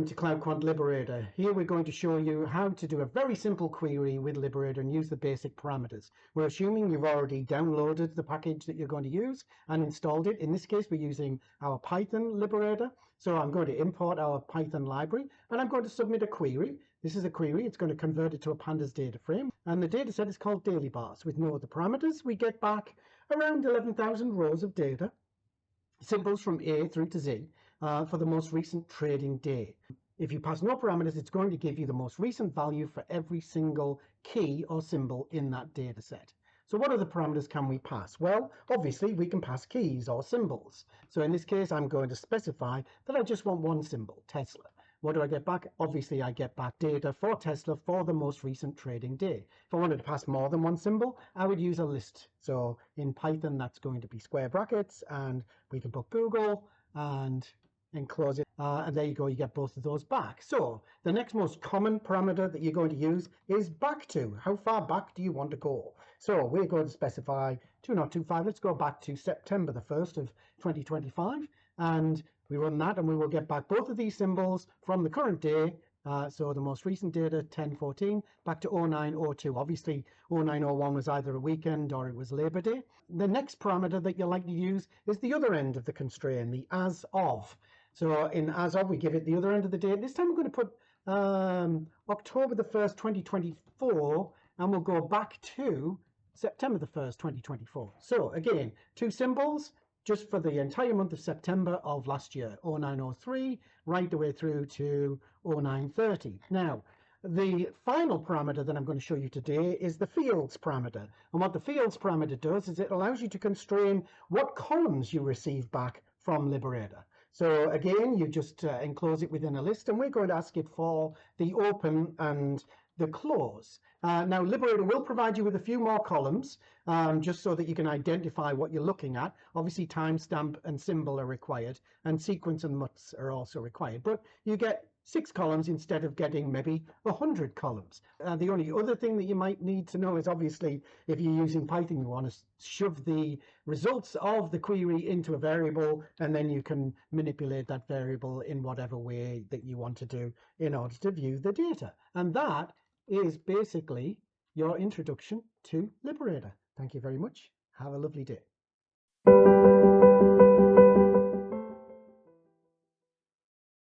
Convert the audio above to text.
welcome to CloudQuant Liberator. Here we're going to show you how to do a very simple query with Liberator and use the basic parameters. We're assuming you've already downloaded the package that you're going to use and installed it. In this case, we're using our Python Liberator. So I'm going to import our Python library and I'm going to submit a query. This is a query. It's going to convert it to a pandas data frame. And the data set is called daily bars. With no other parameters, we get back around 11,000 rows of data, symbols from A through to Z, for the most recent trading day. If you pass no parameters, it's going to give you the most recent value for every single key or symbol in that data set. So what other parameters can we pass? Well, obviously we can pass keys or symbols. So in this case, I'm going to specify that I just want one symbol, Tesla. What do I get back? Obviously, I get back data for Tesla for the most recent trading day. If I wanted to pass more than one symbol, I would use a list. So in Python, that's going to be square brackets, and we can put Google and enclose it. And there you go, you get both of those back. So the next most common parameter that you're going to use is back to. How far back do you want to go? So we're going to specify 2025. Let's go back to September the 1st of 2025. And we run that and we will get back both of these symbols from the current day. So the most recent data, 10/14, back to 09/02. Obviously, 09/01 was either a weekend or it was Labor Day. The next parameter that you're likely to use is the other end of the constraint, the as of. So in as of, we give it the other end of the date. This time we're going to put October the 1st, 2024, and we'll go back to September the 1st, 2024. So again, two symbols, just for the entire month of September of last year, 09/03, right the way through to 09/30. Now, the final parameter that I'm going to show you today is the fields parameter. And what the fields parameter does is it allows you to constrain what columns you receive back from Liberator. So again, you just enclose it within a list, and we're going to ask it for the open and the close. Now, Liberator will provide you with a few more columns, just so that you can identify what you're looking at. Obviously, timestamp and symbol are required, and sequence and MUTs are also required. But you get 6 columns instead of getting maybe 100 columns. The only other thing that you might need to know is, obviously, if you're using Python, you want to shove the results of the query into a variable, and then you can manipulate that variable in whatever way that you want to do in order to view the data. And that is basically your introduction to Liberator. Thank you very much. Have a lovely day.